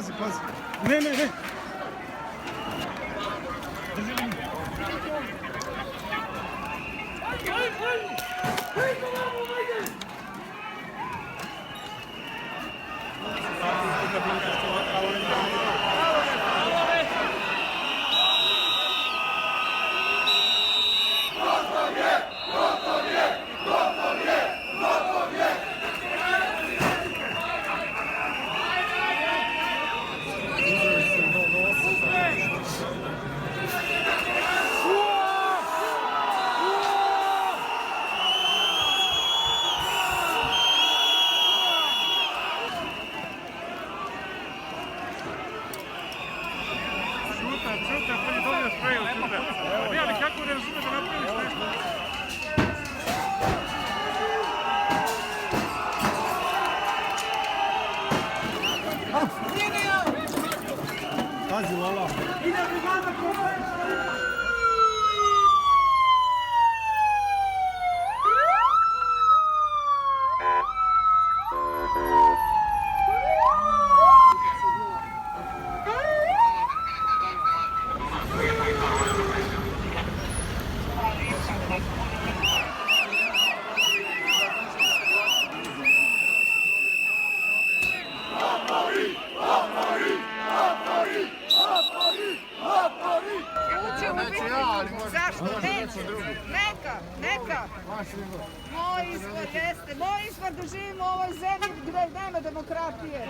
Pazi, pazi. Ne. Čuta, pa je dobro sprejao čuta. Ne, ali kako ne razume da napraviš nešto? Pazi, Lala. Zašto? Neka. Moj izbor jeste, moj izbor da živimo u ovoj zemlji gdje nema demokratije.